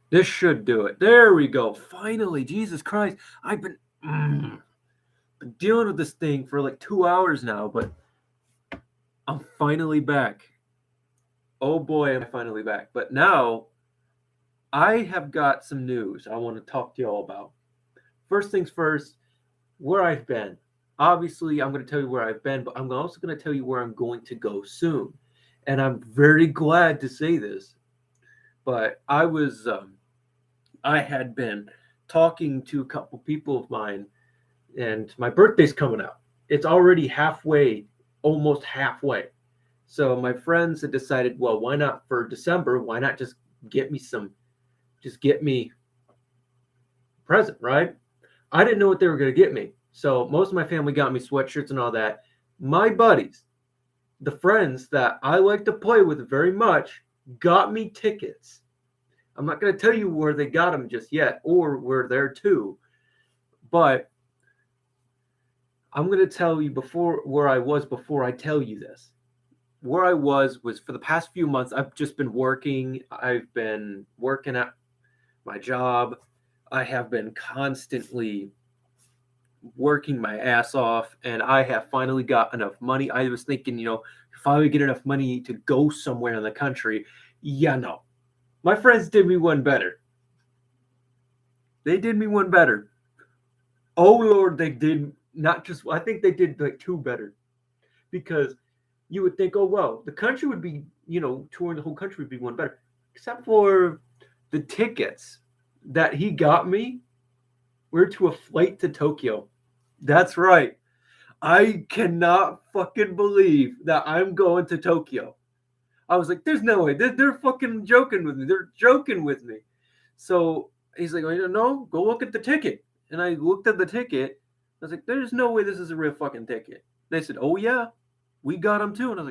This should do it. There we go. Finally, Jesus Christ. I've been dealing with this thing for like 2 hours now, but I'm finally back. Oh boy, am I finally back. But now I have got some news I want to talk to y'all about. First things first, where I've been. Obviously, I'm going to tell you where I've been, but I'm also going to tell you where I'm going to go soon. And I'm very glad to say this, but I had been talking to a couple people of mine, and my birthday's coming up. It's already halfway, almost halfway. So my friends had decided, well, why not for December? Why not get me some, just get me a present, right? I didn't know what they were going to get me. So most of my family got me sweatshirts and all that. My buddies, the friends that I like to play with very much, got me tickets. I'm not going to tell you where they got them just yet or where they're to, but I'm going to tell you before where I was before I tell you this. Where I was for the past few months, I've just been working. I've been working at my job. I have been constantly working my ass off, and I have finally got enough money. I was thinking, if I would get enough money to go somewhere in the country, yeah, no. My friends did me one better. They did me one better. Oh Lord, they did not just. I think they did like two better, because you would think, oh well, the country would be, touring the whole country would be one better, except for the tickets that he got me were to a flight to Tokyo. That's right. I cannot fucking believe that I'm going to Tokyo. I was like, there's no way. They're fucking joking with me. They're joking with me. So he's like, oh, no, go look at the ticket. And I looked at the ticket. I was like, there's no way this is a real fucking ticket. They said, oh yeah, we got them too. And I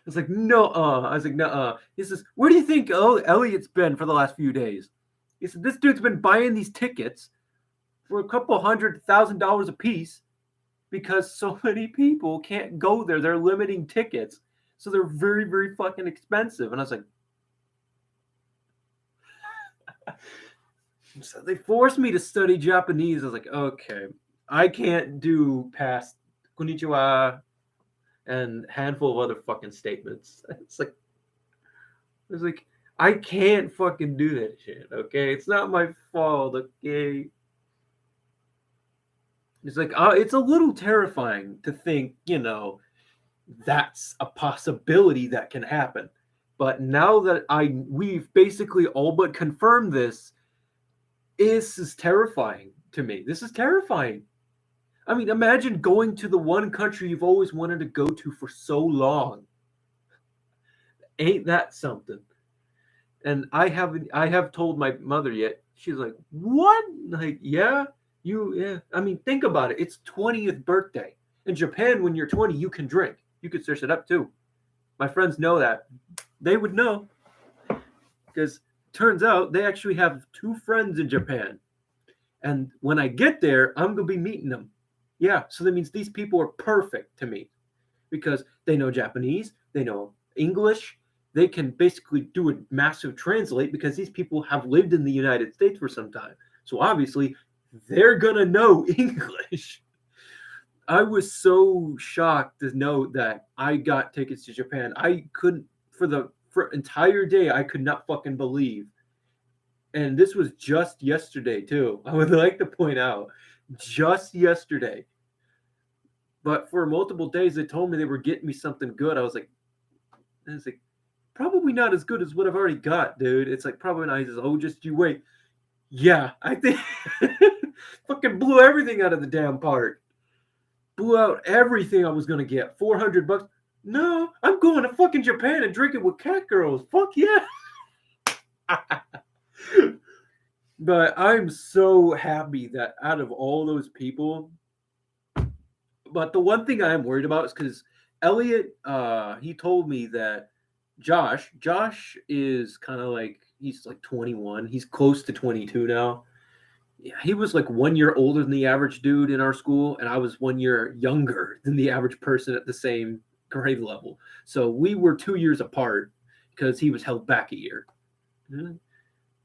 was like, no, I was like, no. He says, where do you think Elliot's been for the last few days? He said, this dude's been buying these tickets for a couple $100,000 a piece because so many people can't go there. They're limiting tickets. So they're very, very fucking expensive. And I was like, so they forced me to study Japanese. I was like, okay, I can't do past konnichiwa and handful of other fucking statements. It's like I can't fucking do that shit. Okay, it's not my fault. Okay, it's like it's a little terrifying to think, that's a possibility that can happen. But now that we've basically all but confirmed this is terrifying to me. This is terrifying. I mean, imagine going to the one country you've always wanted to go to for so long. Ain't that something? And I have told my mother yet. She's like, "What?" Like, yeah, yeah. I mean, think about it. It's 20th birthday. In Japan, when you're 20, you can drink. You could search it up too. My friends know that. They would know because turns out they actually have two friends in Japan. And when I get there, I'm going to be meeting them. Yeah, so that means these people are perfect to me because they know Japanese, they know English, they can basically do a massive translate because these people have lived in the United States for some time. So obviously, they're going to know English. I was so shocked to know that I got tickets to Japan. I couldn't for entire day I could not fucking believe. And this was just yesterday too. I would like to point out just yesterday. But for multiple days they told me they were getting me something good. I was like probably not as good as what I've already got, dude. It's like probably not. He says, "Oh, just you wait." Yeah, I think fucking blew everything out of the damn park. Blew out everything I was gonna get. $400. No, I'm going to fucking Japan and drinking with cat girls. Fuck yeah. But I'm so happy that out of all those people, but the one thing I am worried about is because Elliot, he told me that Josh is kind of like he's like 21. He's close to 22 now. Yeah, he was like 1 year older than the average dude in our school, and I was 1 year younger than the average person at the same grade level. So we were 2 years apart because he was held back a year.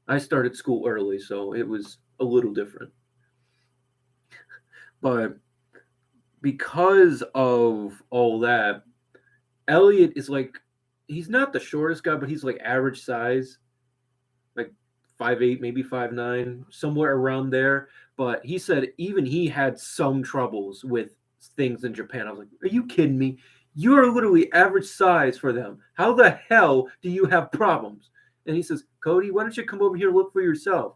I started school early, so it was a little different. But because of all that, Elliot is like, he's not the shortest guy, but he's like average size, like 5'8", maybe 5'9", somewhere around there. But he said even he had some troubles with things in Japan. I was like, are you kidding me? You are literally average size for them. How the hell do you have problems? And he says, Cody, why don't you come over here and look for yourself?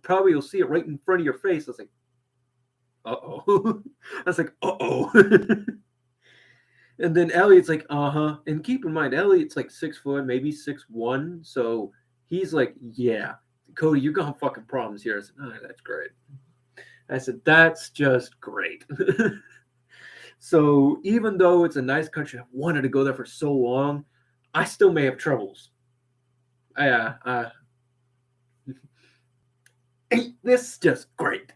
Probably you'll see it right in front of your face. I was like, uh-oh. I was like, uh-oh. And then Elliot's like, uh-huh. And keep in mind, Elliot's like 6 foot, maybe 6'1". So he's like, yeah, Cody, you're gonna have fucking problems here. I said, oh, that's great. I said, that's just great. So even though it's a nice country, I've wanted to go there for so long, I still may have troubles. This is just great.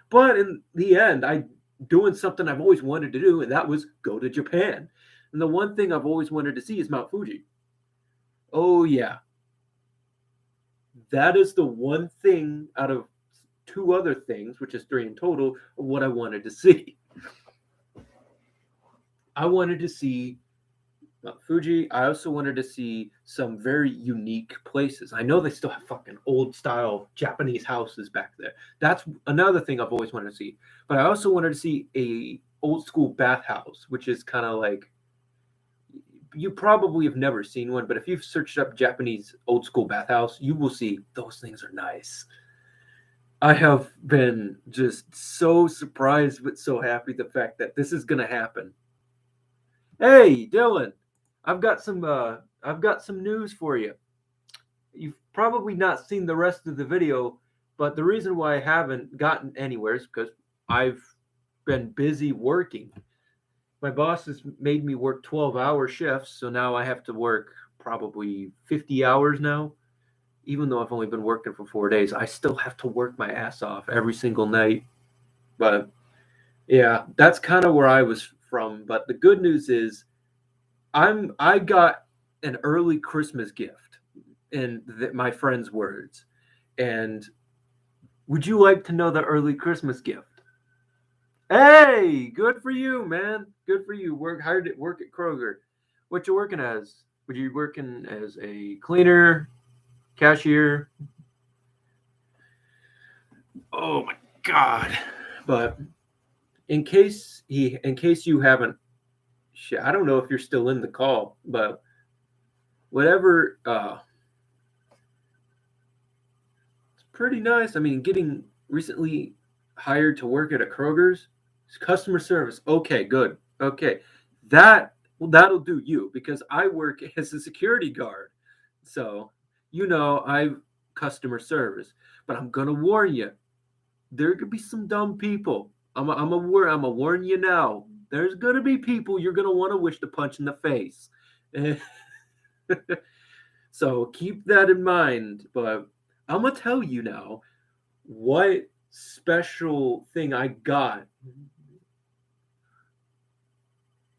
But in the end, I doing something I've always wanted to do, and that was go to Japan. And the one thing I've always wanted to see is Mount Fuji. Oh yeah. That is the one thing out of 2 other things, which is 3 in total, of what I wanted to see. I wanted to see Mount Fuji. I also wanted to see some very unique places. I know they still have fucking old style Japanese houses back there. That's another thing I've always wanted to see. But I also wanted to see a old school bathhouse, which is kind of like, you probably have never seen one, but if you've searched up Japanese old school bathhouse, you will see those things are nice. I have been just so surprised but so happy the fact that this is going to happen. Hey, Dylan, I've got some news for you. You've probably not seen the rest of the video, but the reason why I haven't gotten anywhere is because I've been busy working. My boss has made me work 12-hour shifts, so now I have to work probably 50 hours now. Even though I've only been working for 4 days, I still have to work my ass off every single night. But yeah, that's kind of where I was from. But the good news is I got an early Christmas gift in my friend's words. And would you like to know the early Christmas gift? Hey, good for you, man. Good for you. Work hard at work at Kroger. What you working as? Would you working as a cleaner, cashier? Oh my God. But in case you haven't, I don't know if you're still in the call, but whatever, it's pretty nice. I mean, getting recently hired to work at a Kroger's customer service. Okay, good. Okay. That'll do you, because I work as a security guard. So, I customer service, but I'm going to warn you. There could be some dumb people. I'm a warn you now. There's going to be people you're going to want to wish to punch in the face. So keep that in mind. But I'm going to tell you now what special thing I got.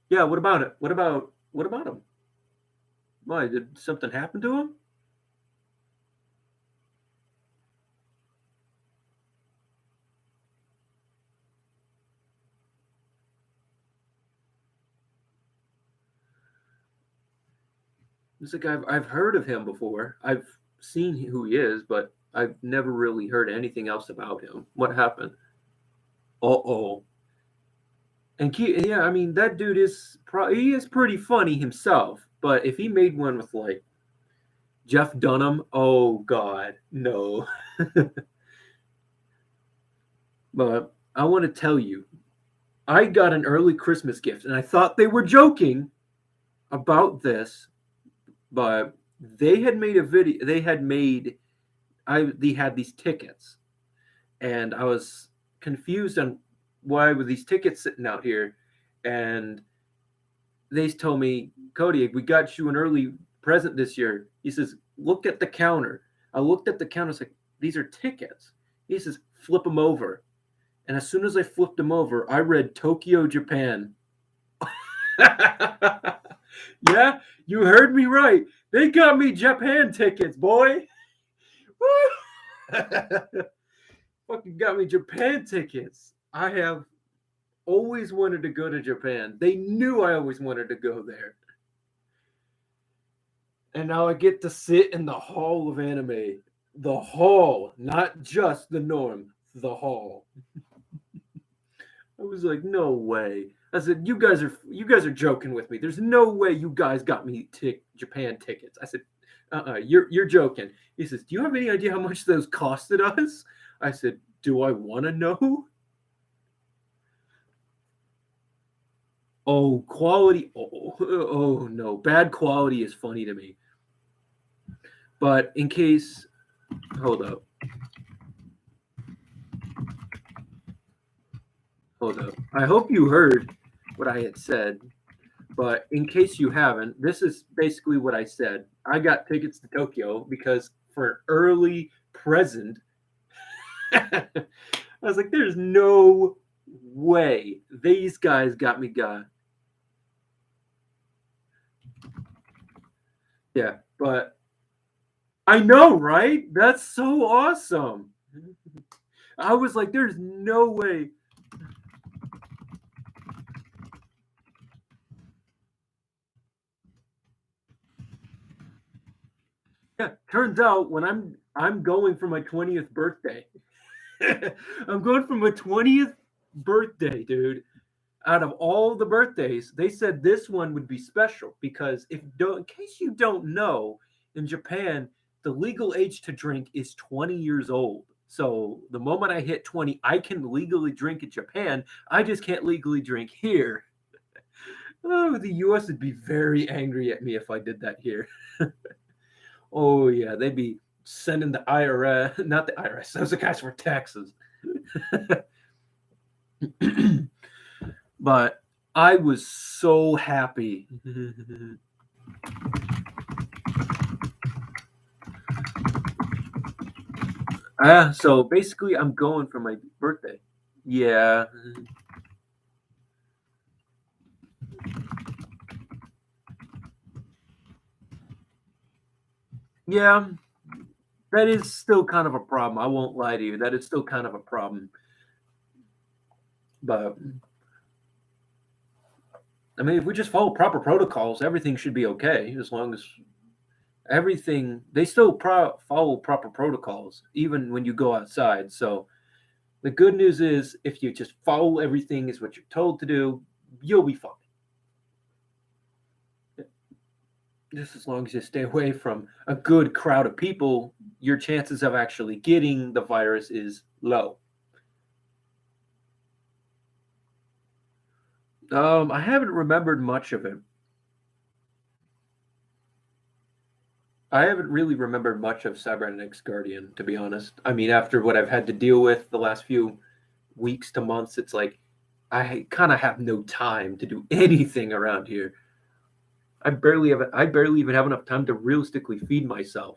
Yeah, what about it? What about him? Why, did something happen to him? It's like I've heard of him before. I've seen who he is, but I've never really heard anything else about him. What happened? Uh-oh. And yeah, I mean, that dude he is pretty funny himself, but if he made one with like Jeff Dunham, oh God, no. But I want to tell you, I got an early Christmas gift, and I thought they were joking about this, but they had made a video. They had these tickets, and I was confused on why were these tickets sitting out here, and they told me, Cody, we got you an early present this year. He says, look at the counter. I looked at the counter. I was like, these are tickets. He says, flip them over. And as soon as I flipped them over, I read Tokyo, Japan. Yeah, you heard me right. They got me Japan tickets, boy. Woo! Fucking got me Japan tickets. I have always wanted to go to Japan. They knew I always wanted to go there. And now I get to sit in the hall of anime. The hall, not just the norm, the hall. I was like, no way. I said, you guys are joking with me. There's no way you guys got me Japan tickets. I said, you're joking. He says, do you have any idea how much those costed us? I said, do I want to know? Oh, quality. Oh no, bad quality is funny to me. But in case, hold up. Hold up. I hope you heard what I had said. But in case you haven't, this is basically what I said. I got tickets to Tokyo because for an early present, I was like, there's no way these guys got me got. Yeah, but I know, right? That's so awesome. I was like, there's no way. Yeah, turns out when I'm going for my 20th birthday. I'm going for my 20th birthday, dude. Out of all the birthdays, they said this one would be special because in case you don't know, in Japan, the legal age to drink is 20 years old. So the moment I hit 20, I can legally drink in Japan. I just can't legally drink here. Oh, the US would be very angry at me if I did that here. Oh yeah, they'd be sending the IRS, not the IRS, those are guys for taxes. But I was so happy. So basically, I'm going for my birthday. Yeah. Yeah, that is still kind of a problem. I won't lie to you. That is still kind of a problem. But I mean, if we just follow proper protocols, everything should be okay. As long as everything, they still follow proper protocols, even when you go outside. So the good news is, if you just follow everything is what you're told to do, you'll be fine. Just as long as you stay away from a good crowd of people, your chances of actually getting the virus is low. I haven't remembered much of it. I haven't really remembered much of Cybernetics Guardian, to be honest. I mean, after what I've had to deal with the last few weeks to months, it's like I kind of have no time to do anything around here. I barely even have enough time to realistically feed myself.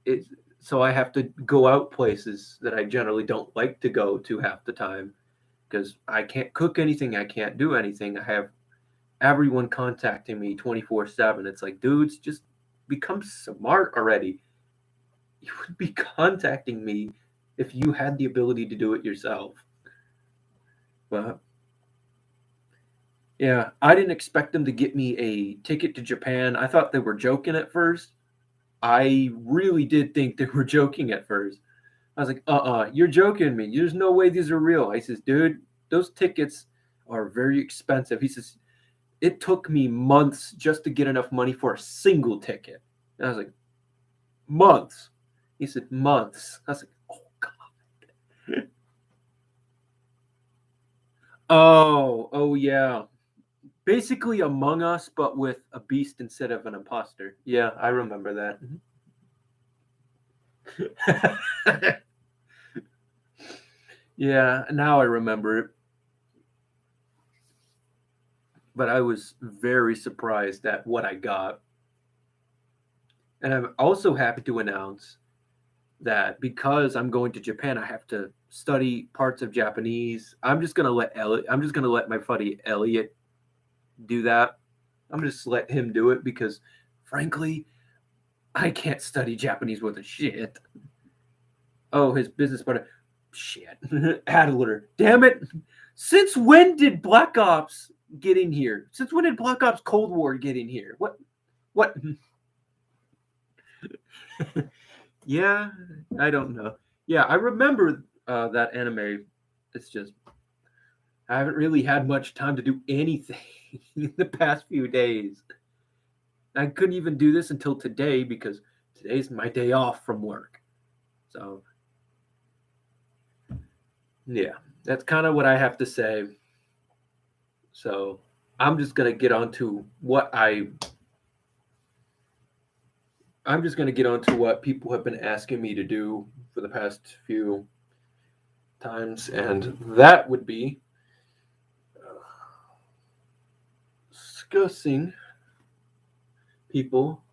It so I have to go out places that I generally don't like to go to half the time because I can't cook anything, I can't do anything. I have everyone contacting me 24/7. It's like, dudes, just become smart already. You would be contacting me if you had the ability to do it yourself. But yeah, I didn't expect them to get me a ticket to Japan. I thought they were joking at first. I really did think they were joking at first. I was like, you're joking me. There's no way these are real. I says, dude, those tickets are very expensive. He says, it took me months just to get enough money for a single ticket. And I was like, months. He said, months. I was like, oh, God. Oh, yeah. Basically Among Us, but with a beast instead of an imposter. Yeah, I remember that. Yeah, now I remember it. But I was very surprised at what I got. And I'm also happy to announce that because I'm going to Japan, I have to study parts of Japanese. I'm just gonna let my buddy Elliot do that. I'm just let him do it because frankly, I can't study Japanese worth of shit. Oh, his business partner. Shit. Adler. Damn it. Since when did Black Ops get in here? Since when did Black Ops Cold War get in here? What? Yeah, I don't know. Yeah, I remember that anime. It's just I haven't really had much time to do anything in the past few days. I couldn't even do this until today because today's my day off from work. So, yeah, that's kind of what I have to say. So, I'm just going to get on to I'm just going to get on to what people have been asking me to do for the past few times, and that would be discussing people.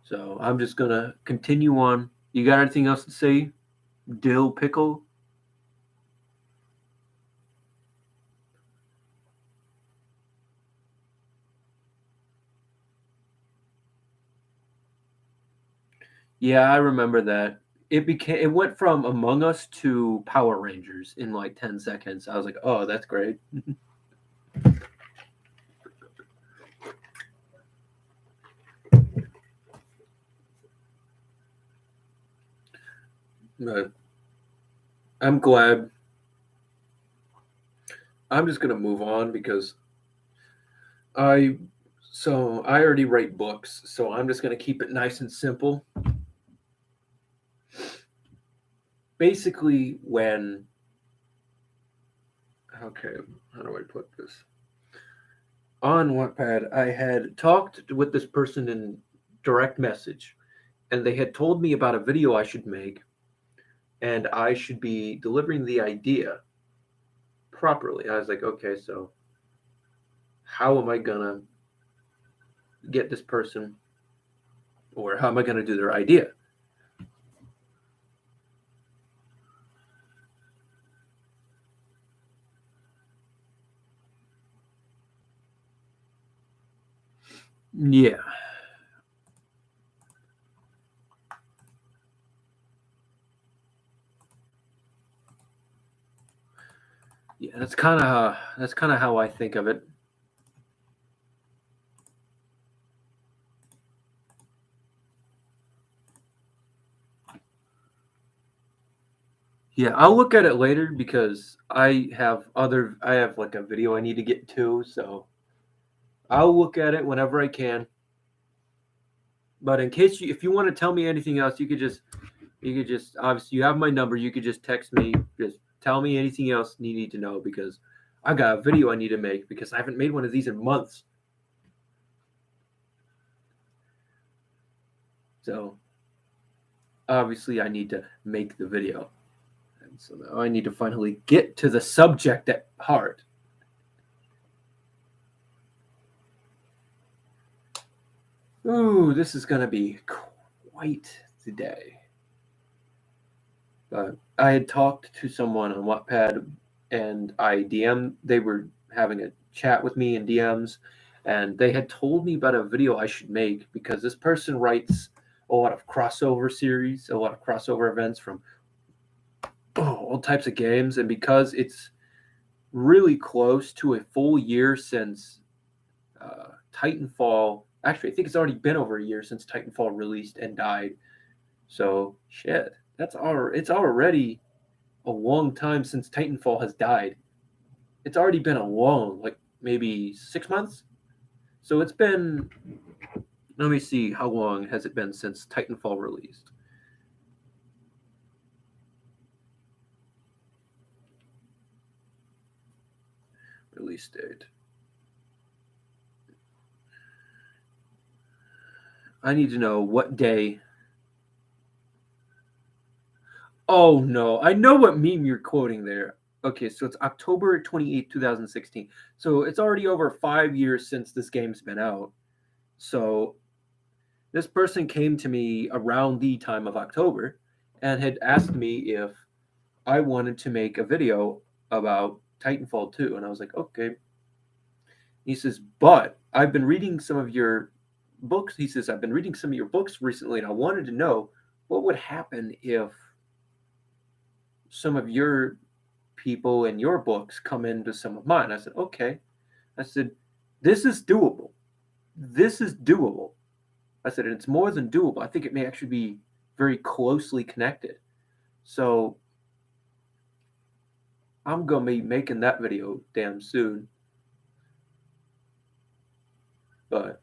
So I'm just going to continue on. You got anything else to say, Dill Pickle? Yeah, I remember that. It went from Among Us to Power Rangers in like 10 seconds. I was like, "Oh, that's great." But I'm glad. I'm just going to move on because I I already write books, so I'm just going to keep it nice and simple. Basically, when okay, how do I put this? On Wattpad, I had talked with this person in direct message, and they had told me about a video I should make, and I should be delivering the idea properly. I was like, okay, so how am I gonna get this person, or how am I gonna do their idea? Yeah. Yeah, that's kind of how I think of it. Yeah, I'll look at it later because I have like a video I need to get to, so I'll look at it whenever I can. But in case if you want to tell me anything else, you could just obviously you have my number. You could just text me, just tell me anything else you need to know because I got a video I need to make because I haven't made one of these in months. So obviously I need to make the video. And so now I need to finally get to the subject at heart. Ooh, this is gonna be quite the day. But I had talked to someone on Wattpad and I DM they were having a chat with me in DMs and they had told me about a video I should make because this person writes a lot of crossover series, a lot of crossover events from all types of games and because it's really close to a full year since Titanfall. Actually, I think it's already been over a year since Titanfall released and died. So shit, it's already a long time since Titanfall has died. It's already been a long, like maybe 6 months. So it's been. Let me see how long has it been since Titanfall released. Release date. I need to know what day. Oh no, I know what meme you're quoting there. Okay, so it's October 28th, 2016. So it's already over 5 years since this game's been out. So this person came to me around the time of October and had asked me if I wanted to make a video about Titanfall 2. And I was like, okay. He says, but I've been reading some of your books. He says, I've been reading some of your books recently, and I wanted to know what would happen if some of your people in your books come into some of mine. I said, okay. I said, this is doable. This is doable. I said, and it's more than doable. I think it may actually be very closely connected. So I'm going to be making that video damn soon. But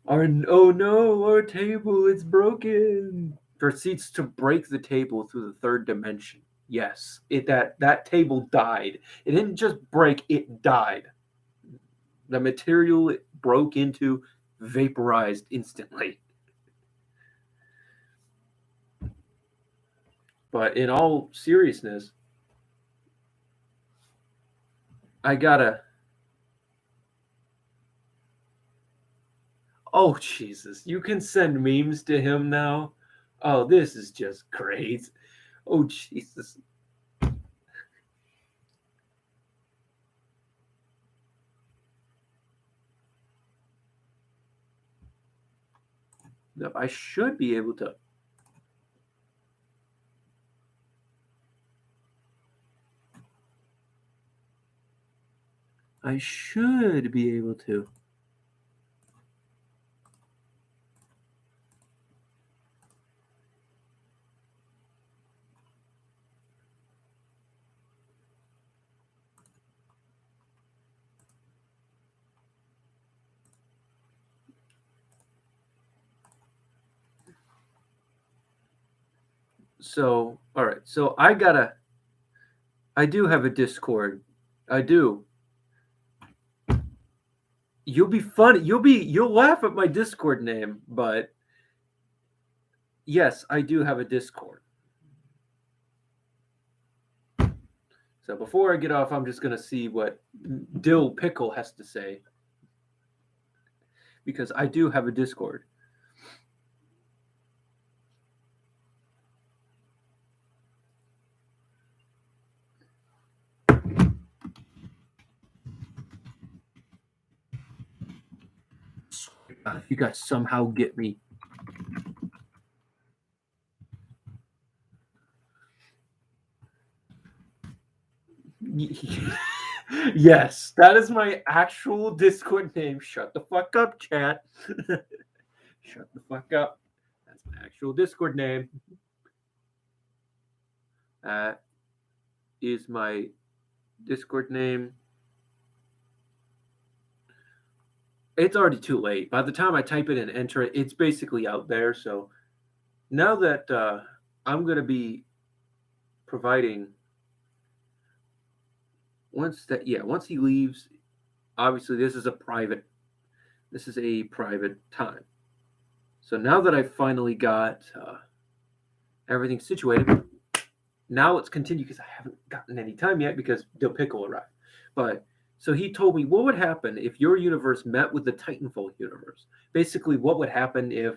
oh no, our table is broken. Proceeds to break the table through the third dimension. Yes, that table died. It didn't just break, it died. The material it broke into vaporized instantly. But in all seriousness, I gotta. Oh, Jesus. You can send memes to him now? Oh, this is just great. Oh, Jesus. No, I should be able to. I should be able to. So, all right. So I do have a Discord. I do. You'll be funny. You'll laugh at my Discord name, but yes, I do have a Discord. So before I get off, I'm just gonna see what Dill Pickle has to say. Because I do have a Discord. You guys somehow get me. Yes, that is my actual Discord name. Shut the fuck up, chat. Shut the fuck up. That's my actual Discord name. That is my Discord name. It's already too late. By the time I type it and enter it, it's basically out there. So now that I'm going to be providing once he leaves, obviously this is a private time. So now that I finally got everything situated, now let's continue because I haven't gotten any time yet because Dill Pickle arrived. But so he told me what would happen if your universe met with the Titanfall universe. Basically, what would happen if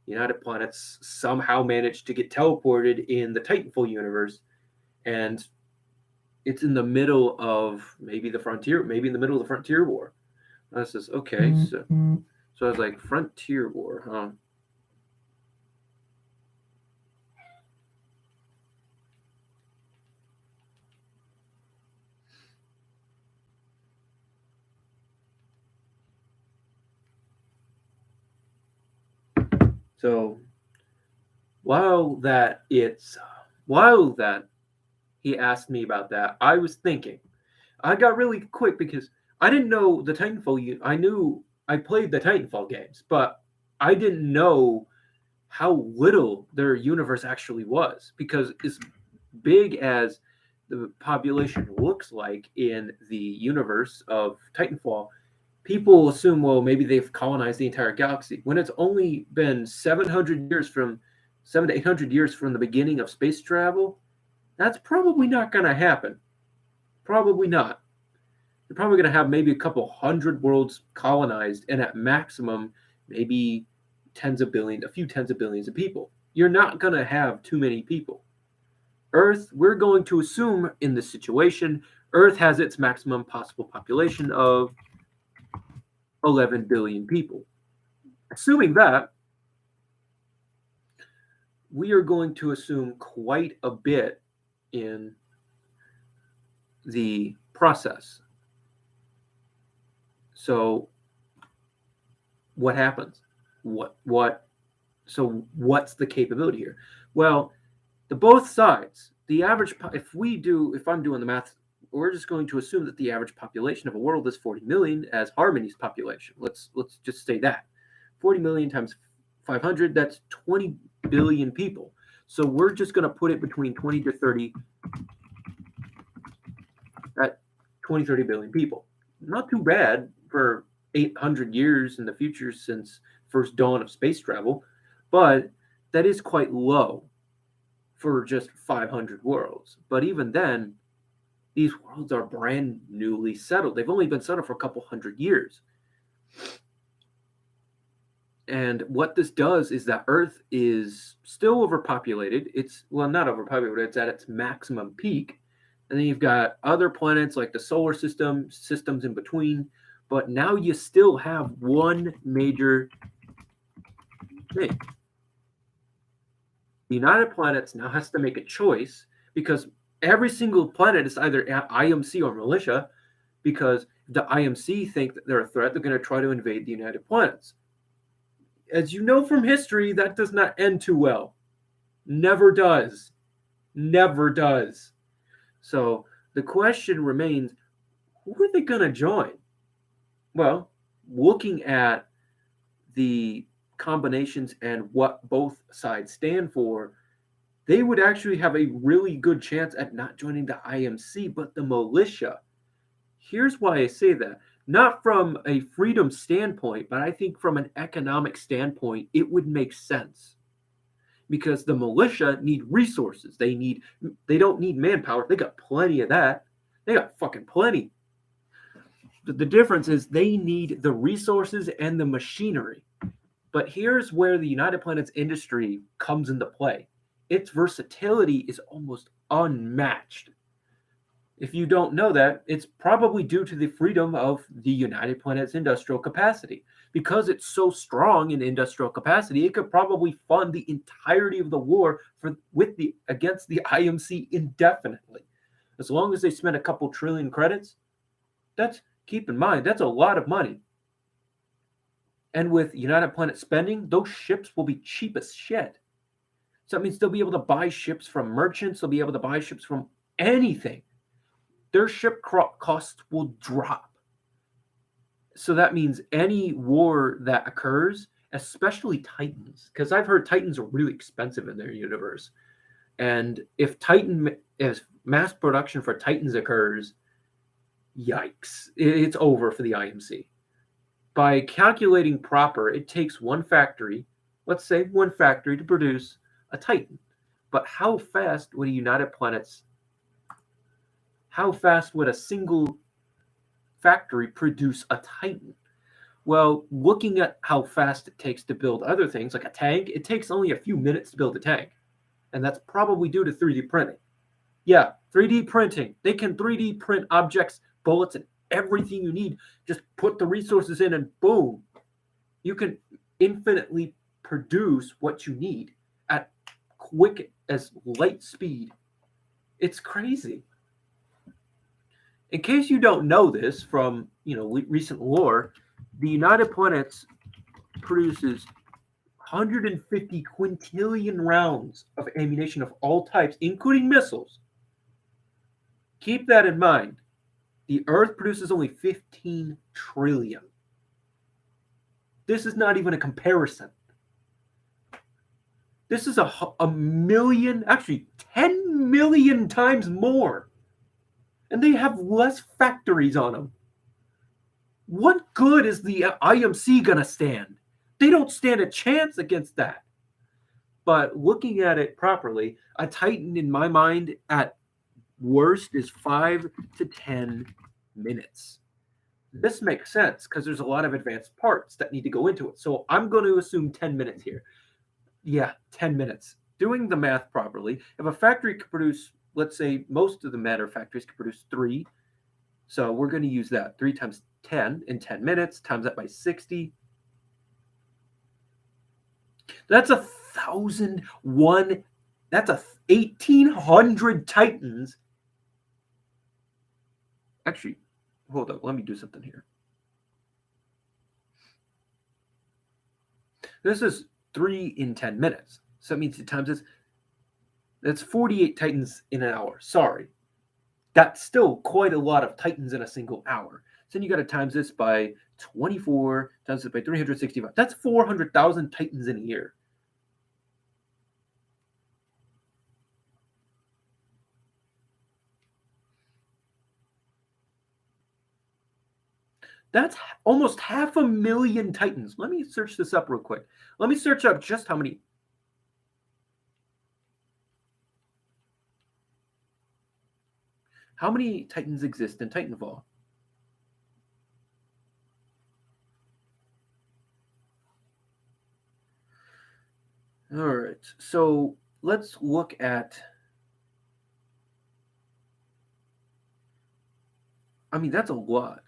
United Planets somehow managed to get teleported in the Titanfall universe, and it's in the middle of maybe in the middle of the Frontier War. I says, okay, so I was like, Frontier War, huh? So while that he asked me about that, I was thinking. I got really quick because I didn't know the Titanfall. I knew I played the Titanfall games, but I didn't know how little their universe actually was. Because as big as the population looks like in the universe of Titanfall, people assume, well, maybe they've colonized the entire galaxy. When it's only been 700 to 800 years from the beginning of space travel, that's probably not going to happen. Probably not. You're probably going to have maybe a couple hundred worlds colonized, and at maximum, maybe a few tens of billions of people. You're not going to have too many people. Earth, we're going to assume in this situation, Earth has its maximum possible population of 11 billion people. Assuming that, we are going to assume quite a bit in the process. So what happens? So what's the capability here? Well, the both sides, the average, if I'm doing the math, we're just going to assume that the average population of a world is 40 million as Harmony's population. Let's just say that. 40 million times 500, that's 20 billion people. So we're just going to put it between 20 to 30, at 20, 30 billion people. Not too bad for 800 years in the future since first dawn of space travel, but that is quite low for just 500 worlds. But even then, these worlds are brand newly settled. They've only been settled for a couple hundred years. And what this does is that Earth is still overpopulated. It's, well, not overpopulated, it's at its maximum peak. And then you've got other planets like the solar system, systems in between. But now you still have one major thing. The United Planets now has to make a choice because every single planet is either IMC or militia, because the IMC think that they're a threat, they're going to try to invade the United Planets. As you know from history, that does not end too well. Never does. Never does. So the question remains, who are they going to join? Well, looking at the combinations and what both sides stand for, they would actually have a really good chance at not joining the IMC, but the militia. Here's why I say that. Not from a freedom standpoint, but I think from an economic standpoint, it would make sense. Because the militia need resources. They don't need manpower. They got plenty of that. They got fucking plenty. The difference is they need the resources and the machinery. But here's where the United Planets industry comes into play. Its versatility is almost unmatched. If you don't know that, it's probably due to the freedom of the United Planets industrial capacity. Because it's so strong in industrial capacity, it could probably fund the entirety of the war against the IMC indefinitely. As long as they spend a couple trillion credits, keep in mind, that's a lot of money. And with United Planet spending, those ships will be cheap as shit. So that means they'll be able to buy ships from merchants, they'll be able to buy ships from anything. Their ship costs will drop. So that means any war that occurs, especially Titans, because I've heard Titans are really expensive in their universe. And if mass production for Titans occurs, yikes, it's over for the IMC. By calculating proper, it takes one factory, let's say one factory, to produce a Titan. But how fast would a single factory produce a Titan? Well, looking at how fast it takes to build other things, like a tank, it takes only a few minutes to build a tank. And that's probably due to 3D printing. Yeah, 3D printing. They can 3D print objects, bullets, and everything you need. Just put the resources in and boom. You can infinitely produce what you need at quick as light speed. It's crazy. In case you don't know this from, recent lore, the United Planets produces 150 quintillion rounds of ammunition of all types, including missiles. Keep that in mind. The Earth produces only 15 trillion. This is not even a comparison. This is a million, actually 10 million times more. And they have less factories on them. What good is the IMC going to stand? They don't stand a chance against that. But looking at it properly, a Titan in my mind at worst is 5 to 10 minutes. This makes sense because there's a lot of advanced parts that need to go into it. So I'm going to assume 10 minutes here. Yeah, 10 minutes. Doing the math properly, if a factory could produce, let's say most of the matter factories could produce 3, So we're going to use that 3 times 10 in 10 minutes, times that by 60. That's 1,001. That's 1,800 Titans. Actually, hold up. Let me do something here. This is 3 in 10 minutes. So that means 2 times this. That's 48 Titans in an hour. Sorry. That's still quite a lot of Titans in a single hour. So then you got to times this by 24, times it by 365. That's 400,000 Titans in a year. That's almost 500,000 Titans. Let me search this up real quick. Let me search up just how many. How many Titans exist in Titanfall? All right, so let's look at. I mean, that's a lot.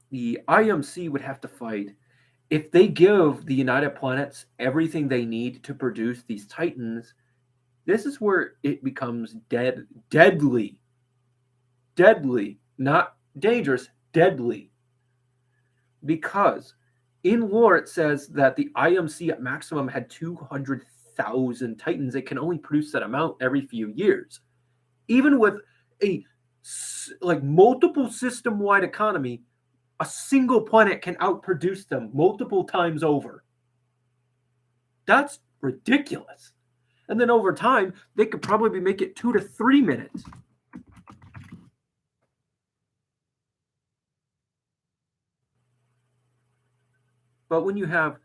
The IMC would have to fight. If they give the United Planets everything they need to produce these Titans, this is where it becomes deadly. Deadly, not dangerous, deadly. Because in lore it says that the IMC at maximum had 200,000 Titans. It can only produce that amount every few years. Even with a multiple system-wide economy, a single planet can outproduce them multiple times over. That's ridiculous. And then over time, they could probably make it 2 to 3 minutes. But when you have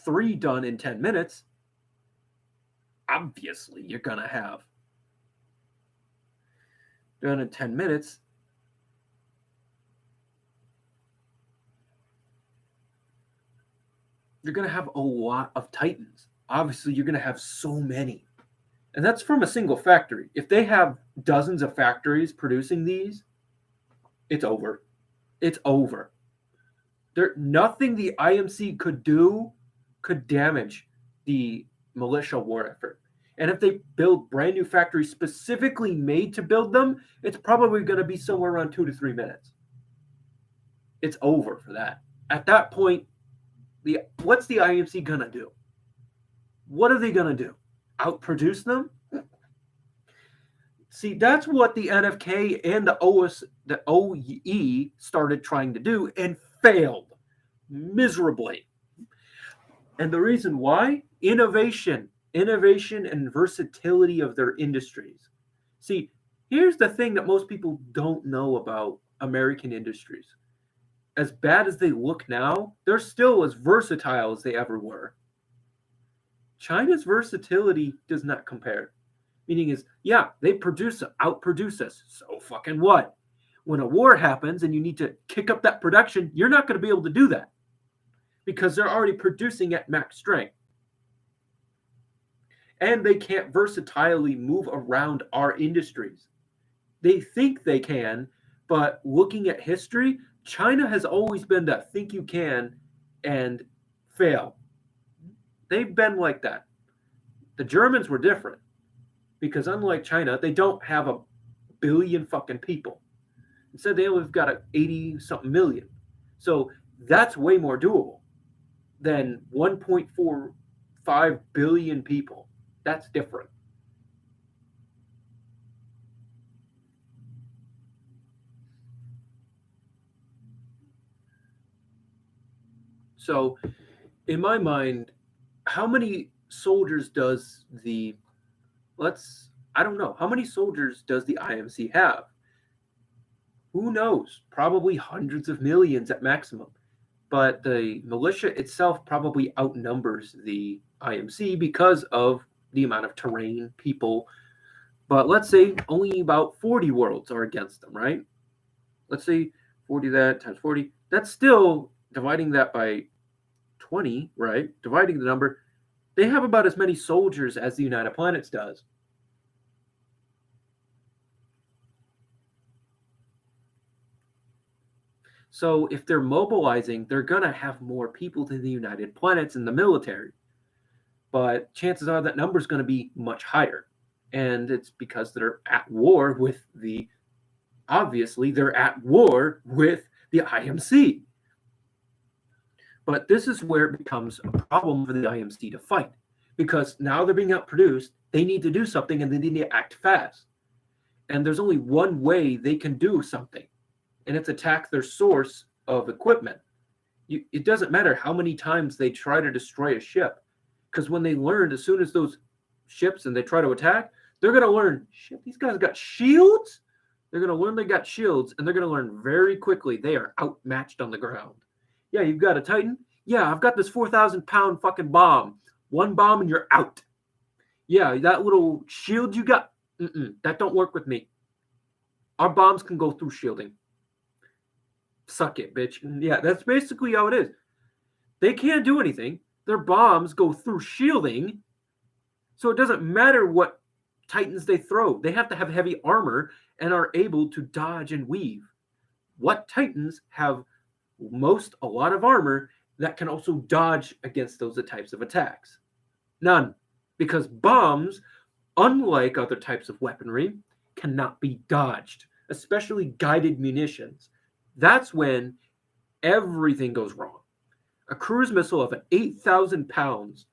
3 done in 10 minutes, obviously you're going to have done in 10 minutes. You're going to have a lot of Titans. Obviously, you're going to have so many. And that's from a single factory. If they have dozens of factories producing these, it's over. It's over. Nothing the IMC could do could damage the militia war effort. And if they build brand new factories specifically made to build them, it's probably going to be somewhere around 2 to 3 minutes. It's over for that. At that point, what's the IMC going to do? What are they going to do? Outproduce them? See, that's what the NFK and the OE started trying to do and failed miserably. And the reason why? Innovation and versatility of their industries. See, here's the thing that most people don't know about American industries. As bad as they look now, they're still as versatile as they ever were. China's versatility does not compare. Meaning is, yeah, they outproduce us. So fucking what? When a war happens and you need to kick up that production, you're not going to be able to do that because they're already producing at max strength. And they can't versatilely move around our industries. They think they can, but looking at history, China has always been that think you can and fail. They've been like that. The Germans were different because unlike China, they don't have a billion fucking people. Instead, they only got 80-something million. So that's way more doable than 1.45 billion people. That's different. So, in my mind, how many soldiers does I don't know, how many soldiers does the IMC have? Who knows? Probably hundreds of millions at maximum. But the militia itself probably outnumbers the IMC because of the amount of terrain, people. But let's say only about 40 worlds are against them, right? Let's say 40 that times 40. That's still dividing that by 20, right? Dividing the number. They have about as many soldiers as the United Planets does. So if they're mobilizing, they're going to have more people than the United Planets in the military. But chances are that number is going to be much higher. And it's because they're at war with obviously, they're at war with the IMC. But this is where it becomes a problem for the IMC to fight. Because now they're being outproduced, they need to do something and they need to act fast. And there's only one way they can do something, and it's attack their source of equipment. It doesn't matter how many times they try to destroy a ship, because when they learned, as soon as those ships and they try to attack, they're going to learn, shit, these guys got shields? They're going to learn they got shields, and they're going to learn very quickly they are outmatched on the ground. Yeah, you've got a Titan? Yeah, I've got this 4,000-pound fucking bomb. One bomb and you're out. Yeah, that little shield you got, that don't work with me. Our bombs can go through shielding. Suck it, bitch. Yeah, that's basically how it is. They can't do anything. Their bombs go through shielding. So it doesn't matter what Titans they throw. They have to have heavy armor and are able to dodge and weave. What Titans have a lot of armor that can also dodge against those types of attacks? None. Because bombs, unlike other types of weaponry, cannot be dodged, especially guided munitions. That's when everything goes wrong. A cruise missile of an 8,000 pounds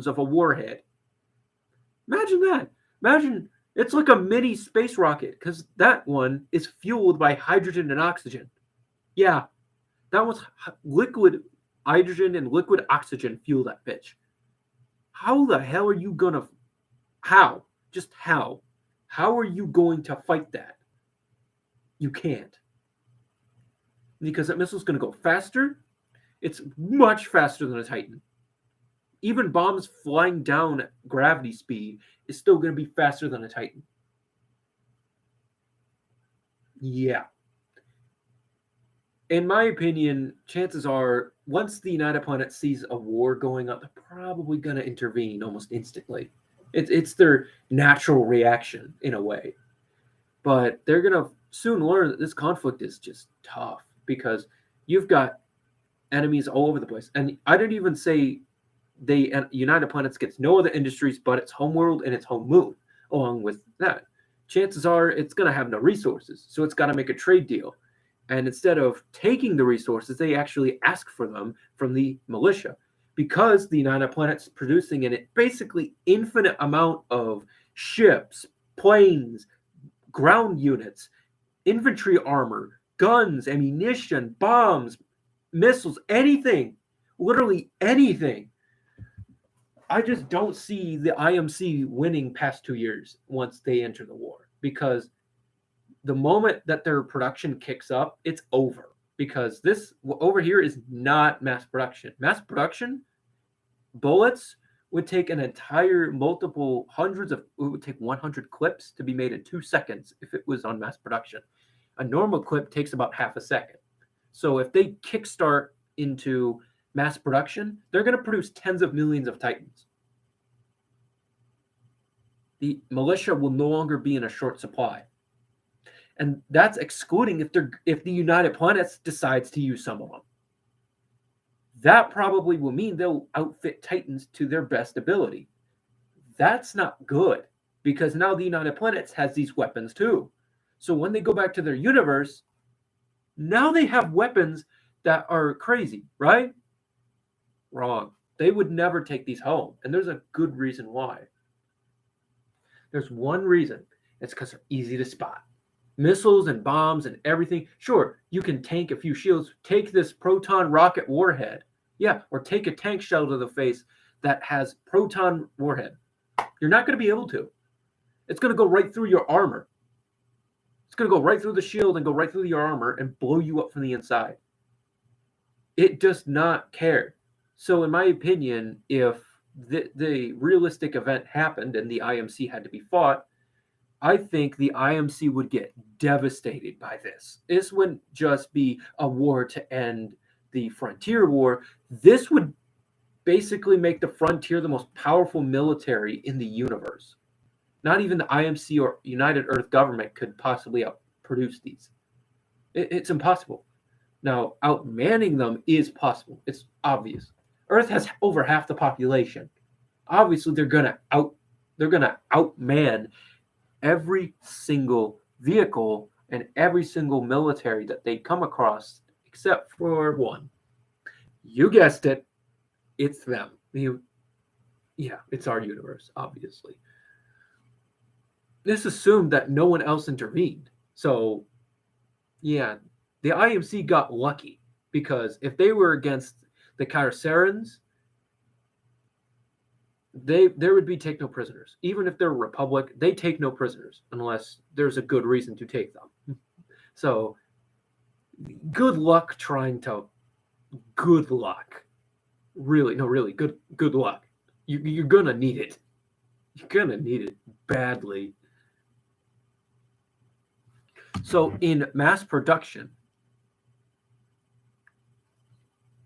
of a warhead. Imagine that. Imagine it's like a mini space rocket, because that one is fueled by hydrogen and oxygen. Yeah, that was liquid hydrogen and liquid oxygen fuel that bitch. How the hell are you gonna? How? Just how? How are you going to fight that? You can't. Because that missile's going to go faster. It's much faster than a Titan. Even bombs flying down at gravity speed is still going to be faster than a Titan. Yeah. In my opinion, chances are, once the United Planets sees a war going on, they're probably going to intervene almost instantly. It's their natural reaction, in a way. But they're going to soon learn that this conflict is just tough, because you've got enemies all over the place. And I didn't even say United Planets gets no other industries but its homeworld and its home moon. Along with that, chances are it's going to have no resources, so it's got to make a trade deal. And instead of taking the resources, they actually ask for them from the militia, because the United Planets producing in it basically infinite amount of ships, planes, ground units, infantry armor, guns, ammunition, bombs, missiles, anything, literally anything. I just don't see the IMC winning past 2 years once they enter the war, because the moment that their production kicks up, it's over. Because this over here is not mass production. Mass production, bullets would take an entire it would take 100 clips to be made in 2 seconds if it was on mass production. A normal clip takes about half a second. So if they kickstart into mass production, they're going to produce tens of millions of Titans. The militia will no longer be in a short supply. And that's excluding if the United Planets decides to use some of them. That probably will mean they'll outfit Titans to their best ability. That's not good, because now the United Planets has these weapons too. So when they go back to their universe, now they have weapons that are crazy, right? Wrong. They would never take these home. And there's a good reason why. There's one reason. It's because they're easy to spot. Missiles and bombs and everything. Sure, you can tank a few shields. Take this proton rocket warhead. Yeah, or take a tank shell to the face that has proton warhead. You're not going to be able to. It's going to go right through your armor. It's going to go right through the shield and go right through your armor and blow you up from the inside. It does not care. So in my opinion, if the realistic event happened and the IMC had to be fought, I think the IMC would get devastated by this. This wouldn't just be a war to end the Frontier War. This would basically make the Frontier the most powerful military in the universe. Not even the IMC or United Earth government could possibly outproduce these. It's impossible. Now, outmanning them is possible. It's obvious. Earth has over half the population. Obviously, they're gonna outman every single vehicle and every single military that they come across, except for one. You guessed it. It's them. Yeah, it's our universe, obviously. This assumed that no one else intervened. So, yeah, the IMC got lucky because if they were against the Carcerans, there would be take no prisoners. Even if they're a republic, they take no prisoners unless there's a good reason to take them. So, good luck trying to. Good luck. Really, no, really, good luck. You're gonna need it. You're gonna need it badly. So, in mass production,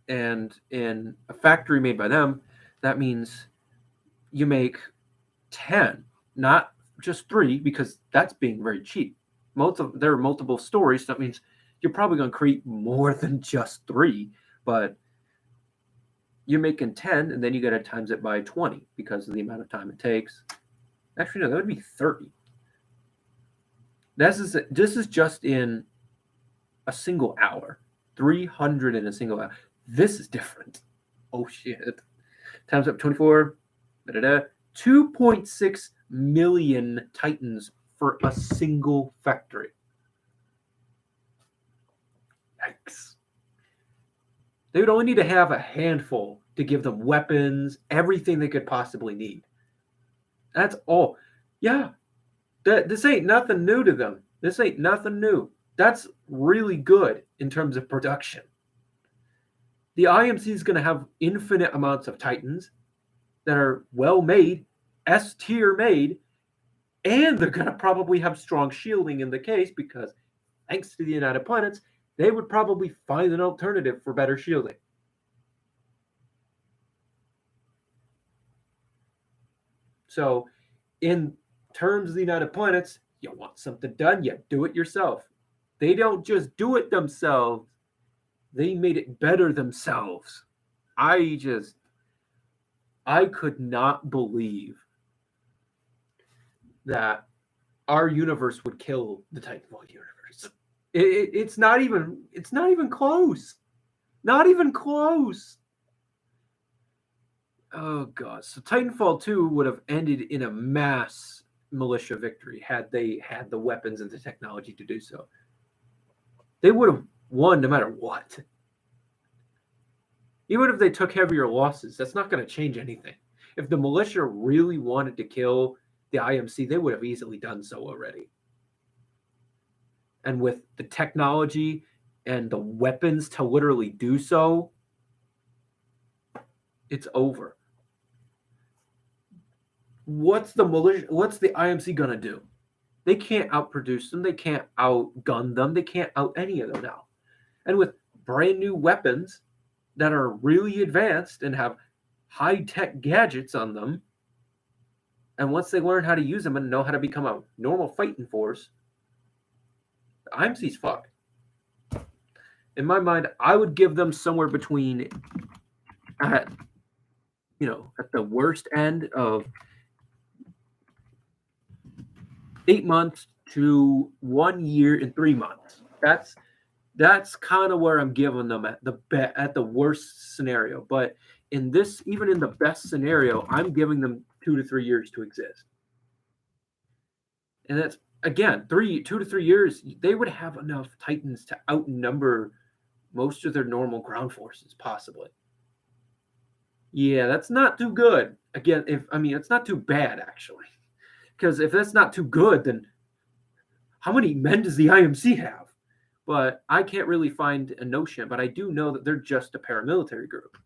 and in a factory made by them, that means you make 10, not just 3, because that's being very cheap. There are multiple stories, so that means you're probably going to create more than just 3, but you're making 10, and then you got to times it by 20 because of the amount of time it takes. Actually, no, that would be 30. This is just in a single hour. 300 in a single hour. This is different. Oh shit. Times up 24. 2.6 million Titans for a single factory. Yikes. They would only need to have a handful to give them weapons, everything they could possibly need. That's all. Yeah. This ain't nothing new to them. This ain't nothing new. That's really good in terms of production. The IMC is going to have infinite amounts of Titans that are well made, S tier made, and they're going to probably have strong shielding in the case because, thanks to the United Planets, they would probably find an alternative for better shielding. So, in terms of the United Planets, you want something done, you do it yourself. They don't just do it themselves, they made it better themselves. I could not believe that our universe would kill the Titanfall universe. It's not even close. Not even close. Oh god. So Titanfall 2 would have ended in a mass militia victory had they had the weapons and the technology to do so. They would have won no matter what. Even if they took heavier losses, that's not going to change anything. If the militia really wanted to kill the IMC, they would have easily done so already. And with the technology and the weapons to literally do so, it's over. What's the IMC going to do? They can't outproduce them. They can't outgun them. They can't out any of them now. And with brand new weapons that are really advanced and have high-tech gadgets on them, and once they learn how to use them and know how to become a normal fighting force, the IMC's fucked. In my mind, I would give them somewhere between, at the worst end of 8 months to 1 year and 3 months. That's kind of where I'm giving them at the worst scenario. But in this, even in the best scenario, I'm giving them 2 to 3 years to exist. And that's, again, 2 to 3 years, they would have enough Titans to outnumber most of their normal ground forces, possibly. Yeah, that's not too good. Again, it's not too bad, actually. Because if that's not too good, then how many men does the IMC have? But I can't really find a notion, but I do know that they're just a paramilitary group.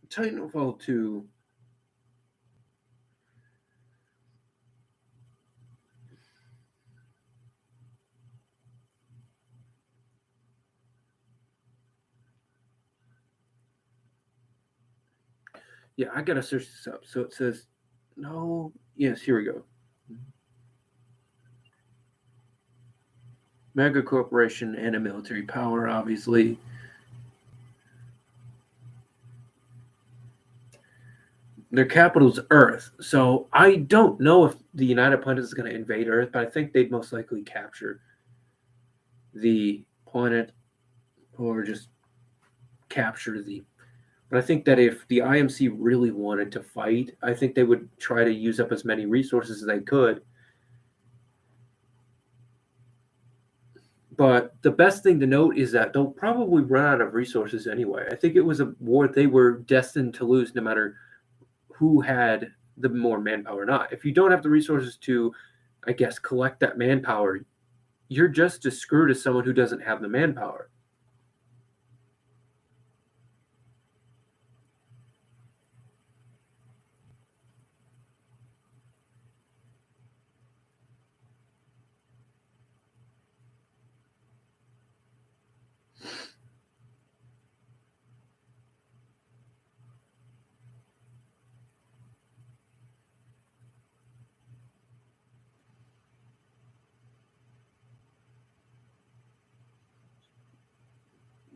Titanfall 2. Yeah, I gotta search this up. So it says, no, yes, here we go. Mega corporation and a military power, obviously. Their capital's Earth. So I don't know if the United Planet is going to invade Earth, but I think they'd most likely capture the planet or just capture the. But I think that if the IMC really wanted to fight, I think they would try to use up as many resources as they could. But the best thing to note is that they'll probably run out of resources anyway. I think it was a war they were destined to lose no matter who had the more manpower or not. If you don't have the resources to, I guess, collect that manpower, you're just as screwed as someone who doesn't have the manpower.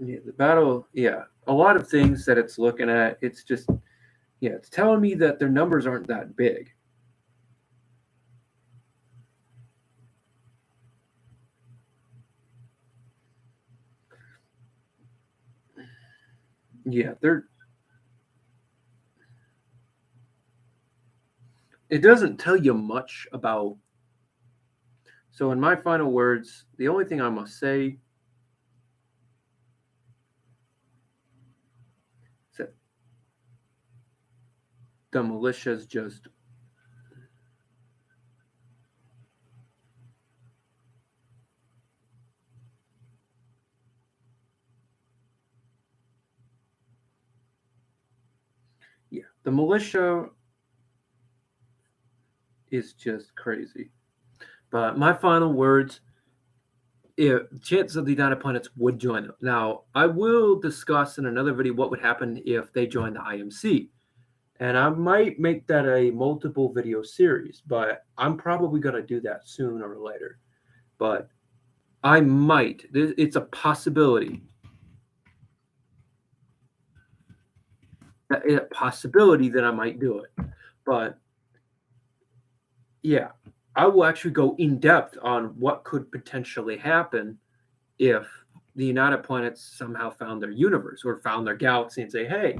Yeah, the battle, yeah, a lot of things that it's looking at, it's just, yeah, it's telling me that their numbers aren't that big. Yeah, they're. It doesn't tell you much about. So, in my final words, the only thing I must say is that the militia's just. Yeah, the militia is just crazy. But my final words, if chances of the United Planets would join them. Now, I will discuss in another video what would happen if they join the IMC. And I might make that a multiple video series, but I'm probably going to do that sooner or later. But I might. It's a possibility. A possibility that I might do it. But yeah, I will actually go in depth on what could potentially happen if the United Planets somehow found their universe or found their galaxy and say, hey,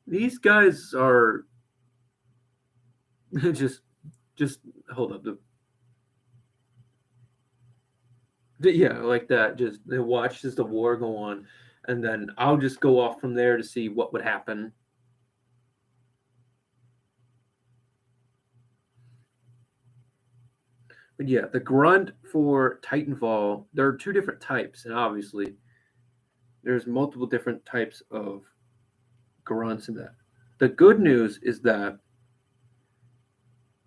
these guys are just hold up yeah, like that, just they watch as the war go on, and then I'll just go off from there to see what would happen. But yeah, the grunt for Titanfall, there are two different types, and obviously there's multiple different types of grunts in that. The good news is that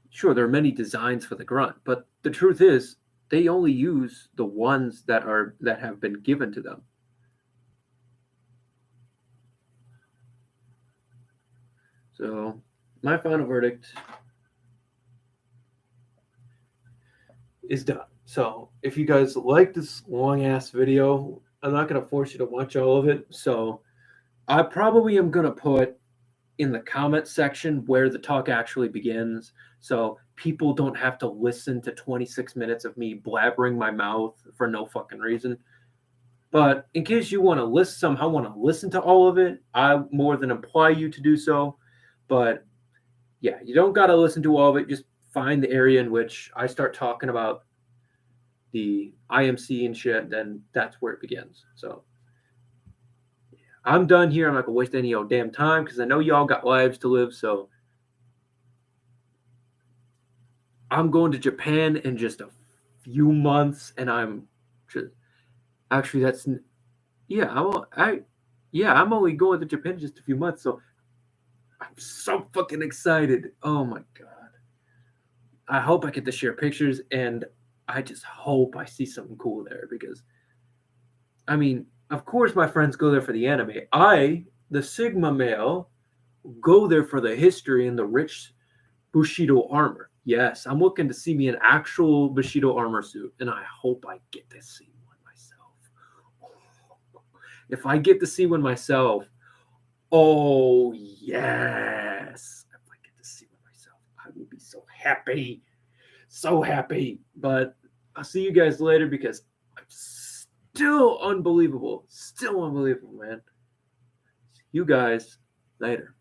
sure, there are many designs for the grunt, but the truth is they only use the ones that have been given to them. So my final verdict is done. So if you guys like this long ass video, I'm not gonna force you to watch all of it. So I probably am gonna put in the comment section where the talk actually begins, so people don't have to listen to 26 minutes of me blabbering my mouth for no fucking reason. But in case you want to somehow want to listen to all of it, I more than imply you to do so. But yeah, you don't got to listen to all of it. Just find the area in which I start talking about the IMC and shit, then that's where it begins. So I'm done here. I'm not gonna waste any of your damn time because I know y'all got lives to live. So I'm going to Japan in just a few months, and I'm just actually that's yeah. I'm only going to Japan in just a few months, so I'm so fucking excited. Oh my god! I hope I get to share pictures, and I just hope I see something cool there because, I mean, of course, my friends go there for the anime. The Sigma male, go there for the history and the rich Bushido armor. Yes, I'm looking to see me an actual Bushido armor suit, and I hope I get to see one myself. If I get to see one myself, oh yes. If I get to see one myself, I will be so happy. So happy. But I'll see you guys later because I'm still unbelievable. Still unbelievable, man. See you guys later.